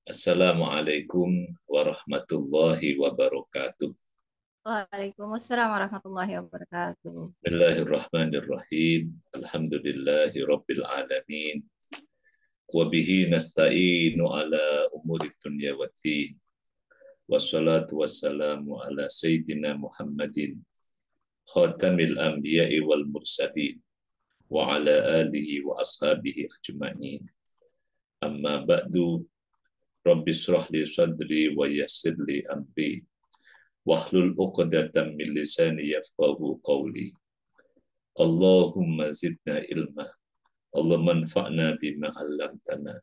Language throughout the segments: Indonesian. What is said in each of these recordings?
Assalamualaikum warahmatullahi wabarakatuh. Waalaikumsalam warahmatullahi wabarakatuh. Bismillahirrahmanirrahim. Alhamdulillahi rabbil alamin. Wa bihi nasta'inu ala umuri dunya waddin. Wassalatu wassalamu ala sayyidina Muhammadin khatamil anbiya'i wal mursalin wa ala alihi wa ashabihi ajma'in. Amma ba'du. Rabbi shrah li sadri wa yassir li amri. Wahlul 'uqdatam min lisani yafqahu qawli. Allahumma zidna ilma. Allahumma anfa'na bima 'allamtana.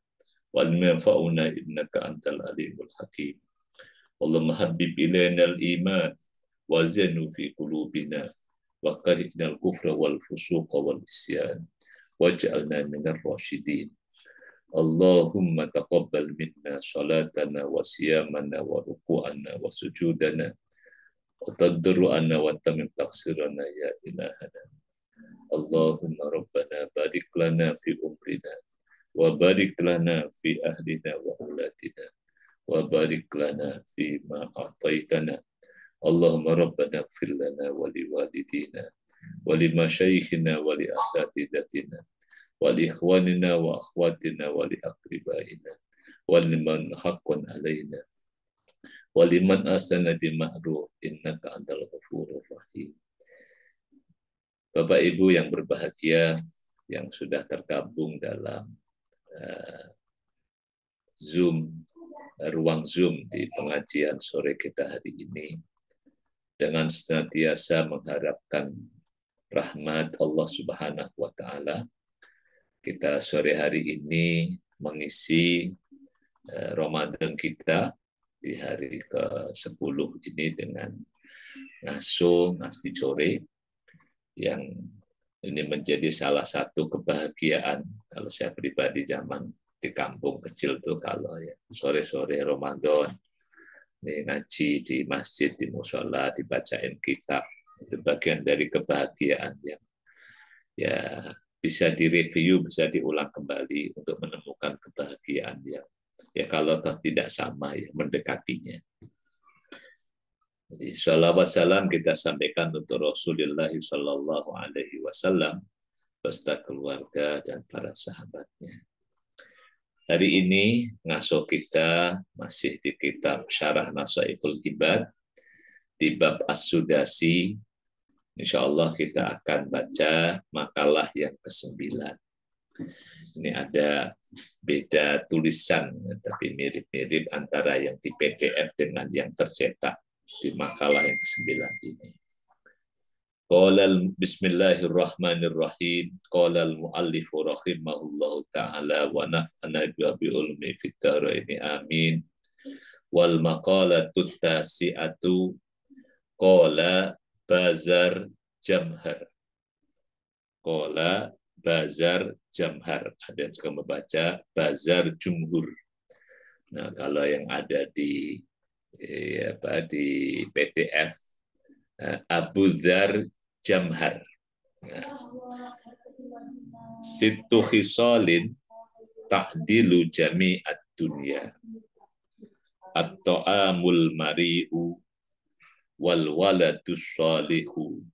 Wa'allimna yanfa'una innaka antal alimul hakim. Allahumma habbib ilaina al-iman wa zinu fi qulubina wa karihna al-kufra wal fusuqa wal isyan waj'alna minar rasyidin. Allahumma taqabbal minna salatana wa siyamana wa ruku'ana wa sujudana wa tadarru'ana wa tamim taqsirana ya ilahana. Allahumma rabbana barik lana fi umrina wa barik lana fi ahlina wa auladina wa barik lana fi ma a'taitana. Allahumma rabbana ighfir lana wa li walidina wa li masyayikhina wa li asatidatina wa li ikhwanina wa akhwatina wa li aqribaina wa liman haqqan alaina wa liman asana bi ma'ruf innaka antal ghafurur rahim. Bapak Ibu yang berbahagia yang sudah tergabung dalam ruang Zoom di pengajian sore kita hari ini, dengan senantiasa mengharapkan rahmat Allah Subhanahu wa taala, kita sore hari ini mengisi Ramadan kita di hari ke-10 ini dengan ngaji sore, yang ini menjadi salah satu kebahagiaan kalau saya pribadi zaman di kampung kecil tuh, kalau ya sore-sore Ramadan ini ngaji di masjid, di musola, dibacain kitab, itu bagian dari kebahagiaan yang ya bisa direview, bisa diulang kembali untuk menemukan kebahagiaan yang ya kalau toh tidak sama ya mendekatinya. Jadi shalawat salam kita sampaikan untuk Rasulullah Sallallahu Alaihi Wasallam beserta keluarga dan para sahabatnya. Hari ini ngaso kita masih di kitab Syarah Nasaihul Ibad di bab As-Sudasi. Insya Allah kita akan baca makalah yang ke-9. Ini ada beda tulisan, tapi mirip-mirip antara yang di PDF dengan yang tercetak di makalah yang ke-9 ini. Bismillahirrahmanirrahim. Qala al-muallifu rahimahullahu ta'ala wa naf'ana bi ulmi fid dharain amin. Wal maqalatu tasi'atu qala Bazar Jamhar. Qala Bazar Jamhar. Ada yang juga membaca Bazar Jumhur. Nah, kalau yang ada di PDF Abu Dzar Jamhar. Nah, Sittu khisalin ta'dilu jami'at dunya. At-ta'amul mari'u wal waladus salihu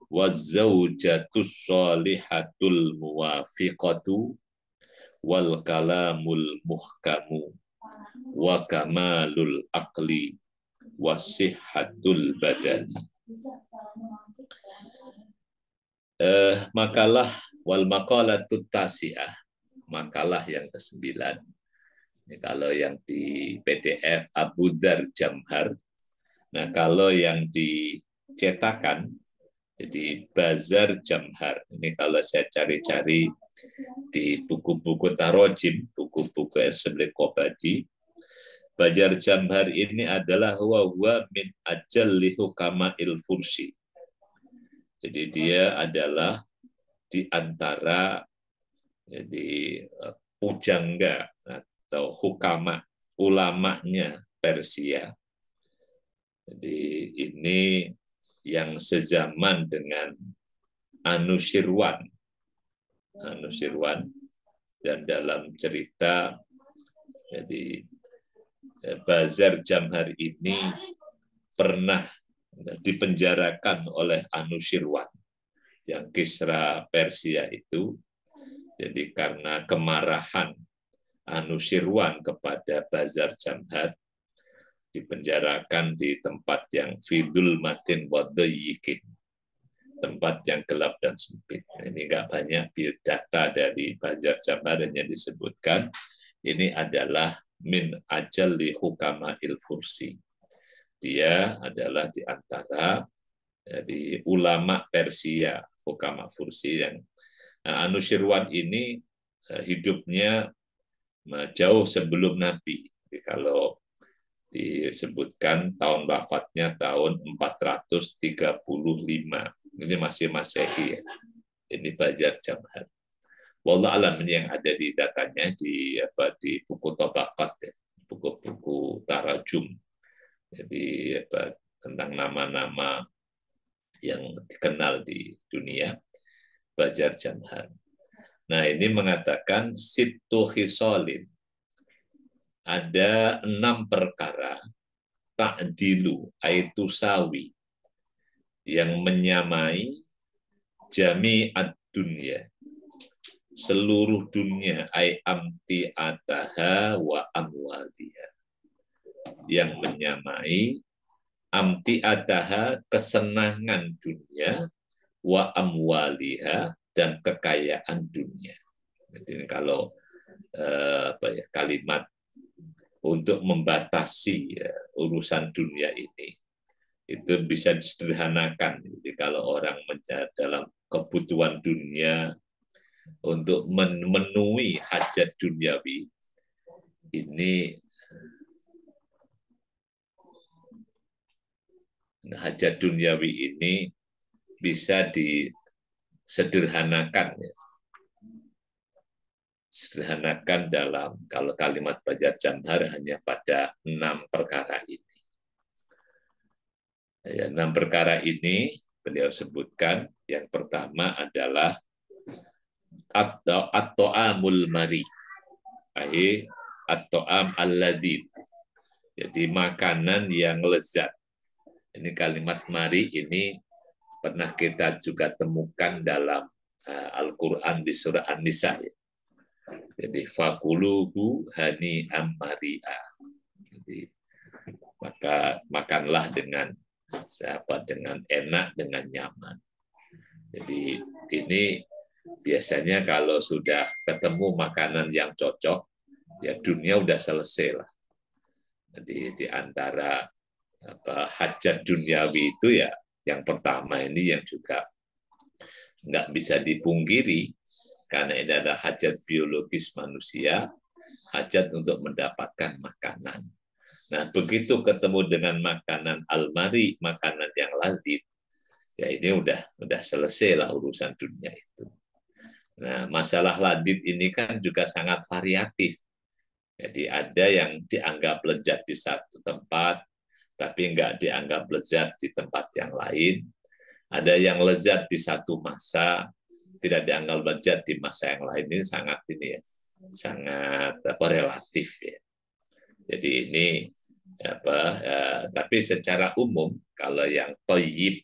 waz-zawjatus salihatul muwafiqatu wal kalamul muhkamu wa kamalul aqli wasihhatul badani. Makalah wal maqalatut tasi'ah, makalah yang ke-9. Ini kalau yang di PDF Abu Dzar Jamhar. Nah, kalau yang dicetakan jadi Bazar Jamhar. Ini kalau saya cari-cari di buku-buku tarojim, buku-buku Esbek Kobadi, Bazar Jamhar ini adalah huwa min ajalli hukama'il fursi. Jadi dia adalah di antara jadi pujangga atau hukama, ulamanya Persia. Jadi ini yang sezaman dengan Anushirwan, dan dalam cerita Jadi Bazar Jamhar ini pernah dipenjarakan oleh Anushirwan yang Kisra Persia itu. Jadi karena kemarahan Anushirwan kepada Bazar Jamhar, dipenjarakan di tempat yang fidul matin wadayikin, tempat yang gelap dan sempit. Ini nggak banyak biodata dari Bazar Jamhar, hanya disebutkan ini adalah min ajalli hukama il-fursi. Dia adalah di antara dari ulama Persia, hukama Fursi. Yang Anushirwan ini hidupnya jauh sebelum Nabi. Jadi kalau disebutkan tahun wafatnya tahun 435. Ini masih Masehi. Ini Bazar Jamhar. Wallah alam, ini yang ada di datanya di buku Tabaqat, buku-buku tarajum. Jadi tentang nama-nama yang dikenal di dunia, Bazar Jamhar. Nah, ini mengatakan sittu khisalin, ada 6 perkara ta'dilu aitu sawi, yang menyamai jami'ad dunya, seluruh dunia, ai amti ataha wa amwaliha, yang menyamai amti ataha, kesenangan dunia, wa amwaliha, dan kekayaan dunia. Jadi kalau kalimat untuk membatasi urusan dunia ini itu bisa disederhanakan. Jadi kalau orang dalam kebutuhan dunia untuk memenuhi hajat duniawi, ini hajat duniawi ini bisa disederhanakan, ya. Sederhanakan dalam, kalau kalimat Bazar Jamhar hanya pada 6 perkara ini. Ya, 6 perkara ini beliau sebutkan. Yang pertama adalah at-ta'amul mari, at-ta'am alladhi, jadi makanan yang lezat. Ini kalimat mari ini pernah kita juga temukan dalam Al-Quran di surah An-Nisa. Jadi fakuluhu hani ammari'a. Jadi maka makanlah dengan enak, dengan nyaman. Jadi ini biasanya kalau sudah ketemu makanan yang cocok, ya dunia udah selesai lah. Jadi di antara hajat duniawi itu, ya yang pertama ini yang juga nggak bisa dipungkiri, karena ini adalah hajat biologis manusia, hajat untuk mendapatkan makanan. Nah, begitu ketemu dengan makanan almari, makanan yang lazid, ya ini udah selesai lah urusan dunia itu. Nah, masalah lazid ini kan juga sangat variatif. Jadi ada yang dianggap lezat di satu tempat, tapi nggak dianggap lezat di tempat yang lain. Ada yang lezat di satu masa, tidak dianggap lezat di masa yang lain. Ini sangat relatif, ya. Jadi ini tapi secara umum kalau yang thayyib,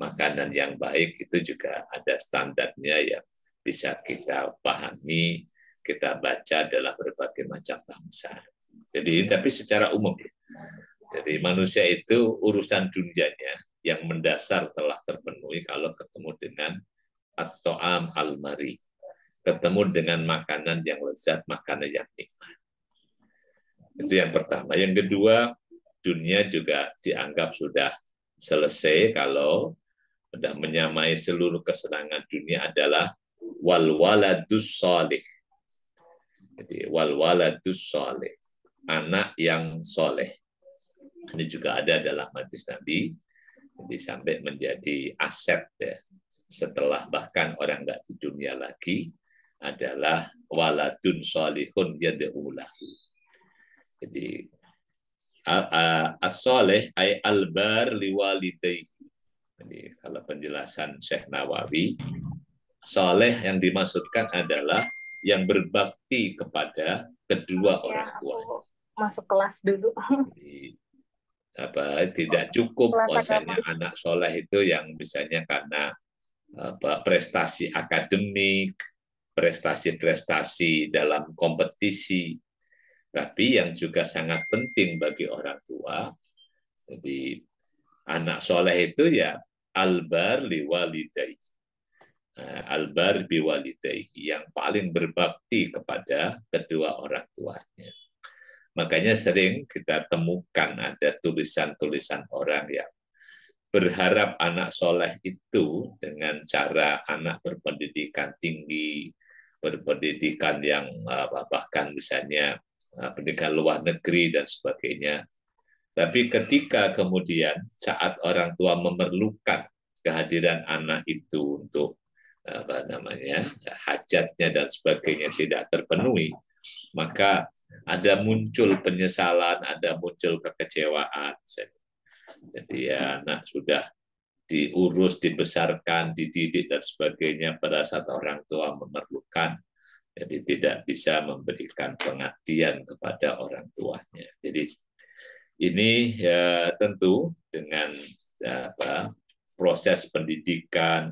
makanan yang baik, itu juga ada standarnya yang bisa kita pahami, kita baca dalam berbagai macam bangsa. Jadi tapi secara umum, ya. Jadi manusia itu urusan dunianya yang mendasar telah terpenuhi kalau ketemu dengan at-ta'am al-mari, ketemu dengan makanan yang lezat, makanan yang nikmat. Itu yang pertama. Yang kedua, dunia juga dianggap sudah selesai kalau sudah menyamai seluruh kesenangan dunia adalah wal waladus sholih. Jadi wal waladus sholih, anak yang soleh. Ini juga ada dalam hadis Nabi, jadi sampai menjadi aset, ya. Setelah bahkan orang nggak di dunia lagi, adalah waladun sholihun yad'u lahu. Jadi as-soleh ay albar liwalidayhi. Jadi kalau penjelasan Syekh Nawawi, soleh yang dimaksudkan adalah yang berbakti kepada kedua Ya, orang aku tuanya. masuk kelas dulu. Jadi, tidak cukup Kelas agama. bahwasanya anak soleh itu yang misalnya karena prestasi akademik, prestasi-prestasi dalam kompetisi, tapi yang juga sangat penting bagi orang tua. Jadi anak soleh itu ya albar liwalidai, albar biwalidai, yang paling berbakti kepada kedua orang tuanya. Makanya sering kita temukan ada tulisan-tulisan orang yang berharap anak soleh itu dengan cara anak berpendidikan tinggi, berpendidikan yang bahkan misalnya pendidikan luar negeri dan sebagainya. Tapi ketika kemudian saat orang tua memerlukan kehadiran anak itu untuk hajatnya dan sebagainya tidak terpenuhi, maka ada muncul penyesalan, ada muncul kekecewaan. Jadi ya, anak sudah diurus, dibesarkan, dididik dan sebagainya, pada saat orang tua memerlukan, jadi tidak bisa memberikan pengabdian kepada orang tuanya. Jadi ini ya tentu dengan proses pendidikan,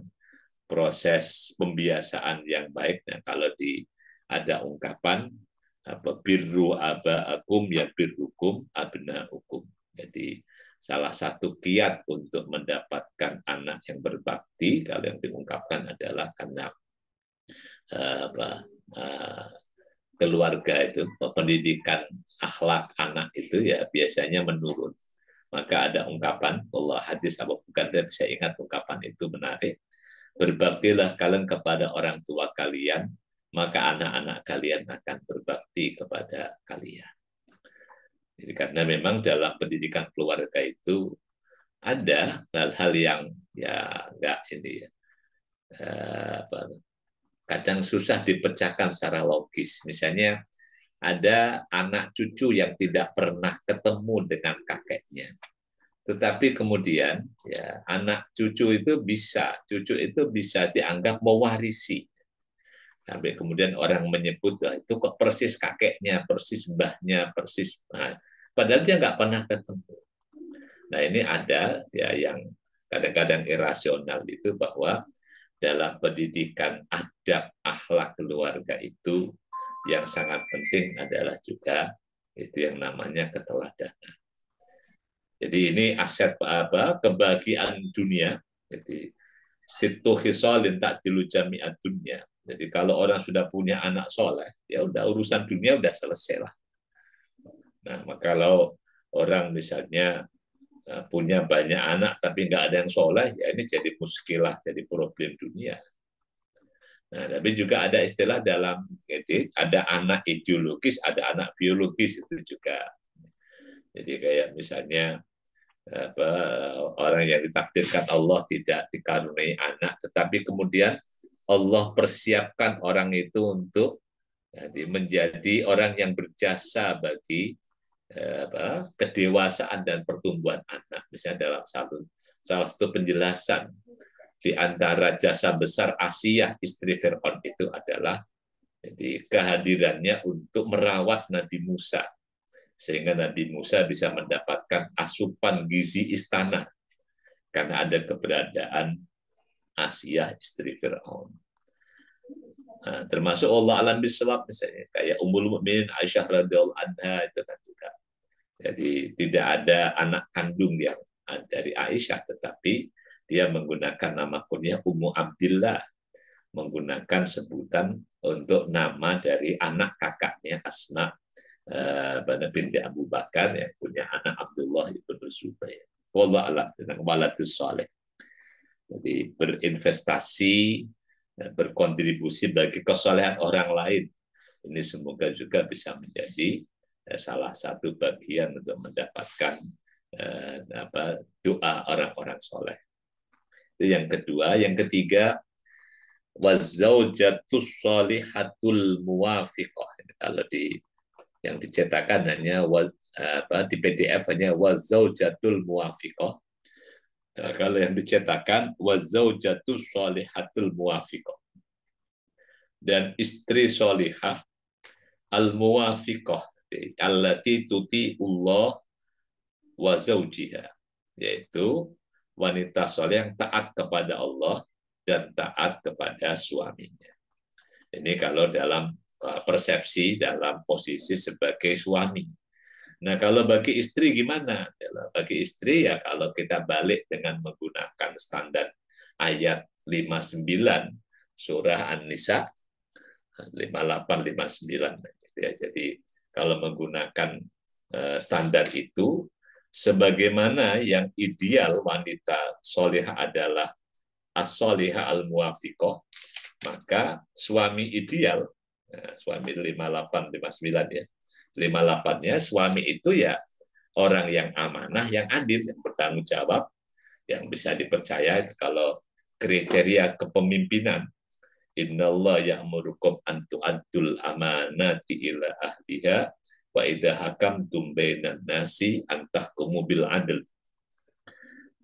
proses pembiasaan yang baik. Nah, kalau ada ungkapan birru abaakum ya birrukum abnaukum. Jadi salah satu kiat untuk mendapatkan anak yang berbakti, kalau yang diungkapkan adalah karena keluarga itu, pendidikan akhlak anak itu ya biasanya menurun. Maka ada ungkapan, Allah hadis apa bukan, dan saya ingat ungkapan itu menarik. Berbaktilah kalian kepada orang tua kalian, maka anak-anak kalian akan berbakti kepada kalian. Jadi karena memang dalam pendidikan keluarga itu ada hal-hal yang ya enggak ini ya, kadang susah dipecahkan secara logis. Misalnya ada anak cucu yang tidak pernah ketemu dengan kakeknya, tetapi kemudian ya anak cucu itu bisa dianggap mewarisi. Sampai kemudian orang menyebut itu kok persis kakeknya, persis mbahnya, persis. Nah, padahal dia nggak pernah ketemu. Nah ini ada ya yang kadang-kadang irasional itu, bahwa dalam pendidikan adab akhlak keluarga itu yang sangat penting adalah juga itu yang namanya keteladanan. Jadi ini aset kebahagiaan dunia. Jadi situ hisolin tak dilu jami'at dunia. Jadi kalau orang sudah punya anak soleh, ya udah urusan dunia udah selesai lah. Nah, kalau orang misalnya punya banyak anak tapi nggak ada yang soleh, ya ini jadi muskilah, jadi problem dunia. Nah, tapi juga ada istilah dalam, jadi ada anak ideologis, ada anak biologis itu juga. Jadi kayak misalnya orang yang ditakdirkan Allah tidak dikaruniai anak, tetapi kemudian Allah persiapkan orang itu untuk menjadi orang yang berjasa bagi kedewasaan dan pertumbuhan anak. Misalnya dalam salah satu penjelasan di antara jasa besar Asiyah istri Fir'aun itu adalah jadi kehadirannya untuk merawat Nabi Musa, sehingga Nabi Musa bisa mendapatkan asupan gizi istana karena ada keberadaan Asiyah istri Fir'aun. Nah, termasuk Allah alam bisawab misalnya kayak Ummul Mukminin Aisyah radhiyallahu anha itu kan juga. Jadi tidak ada anak kandung yang dari Aisyah, tetapi dia menggunakan nama kunyah Ummu Abdillah, menggunakan sebutan untuk nama dari anak kakaknya Asma binti Abu Bakar yang punya anak Abdullah ibn Zubair. Wallahu a'lam dengan waladus saleh. Jadi berinvestasi, berkontribusi bagi kesolehan orang lain. Ini semoga juga bisa menjadi salah satu bagian untuk mendapatkan doa orang-orang soleh. Itu yang kedua. Yang ketiga, wazaujatus sholihatul muwafiqah. Kalau yang dicetakan hanya di PDF hanya wazaujatul muwafiqah. Nah, kalau yang dicetakan wazaujatus sholihatul muwafiqah. Dan istri sholihah al-muwafiqah allati tuti'ullah wa zaujiha, yaitu wanita soleh yang taat kepada Allah dan taat kepada suaminya. Ini kalau dalam persepsi dalam posisi sebagai suami. Nah, kalau bagi istri gimana? Bagi istri ya kalau kita balik dengan menggunakan standar ayat 59 surah An-Nisa 58-59. Jadi kalau menggunakan standar itu, sebagaimana yang ideal wanita solihah adalah as-solihah al-muwafiqah, maka suami ideal, suami 58-59 ya, 58-nya suami itu ya orang yang amanah, yang adil, yang bertanggung jawab, yang bisa dipercaya. Kalau kriteria kepemimpinan, innallaha ya'murukum an tu'addul amanati ila ahliha wa idza hakamtum bainan nasi an tahkumu bil adl.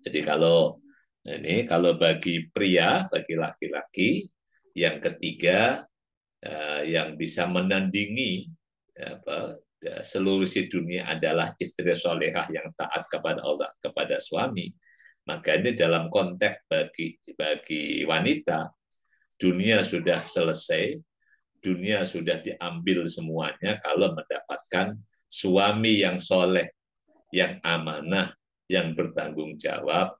Jadi kalau bagi pria, bagi laki-laki, yang ketiga yang bisa menandingi seluruh isi dunia adalah istri solehah yang taat kepada Allah, kepada suami. Maka ini dalam konteks bagi wanita, dunia sudah selesai, dunia sudah diambil semuanya kalau mendapatkan suami yang soleh, yang amanah, yang bertanggung jawab,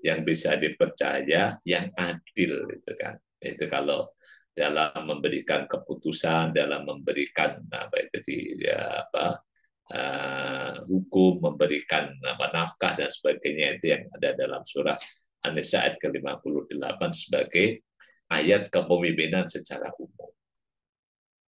yang bisa dipercaya, yang adil, itu kan. Itu kalau dalam memberikan keputusan, dalam memberikan hukum, memberikan nafkah dan sebagainya, itu yang ada dalam surah An-Nisa ayat ke-58 sebagai ayat kepemimpinan secara umum.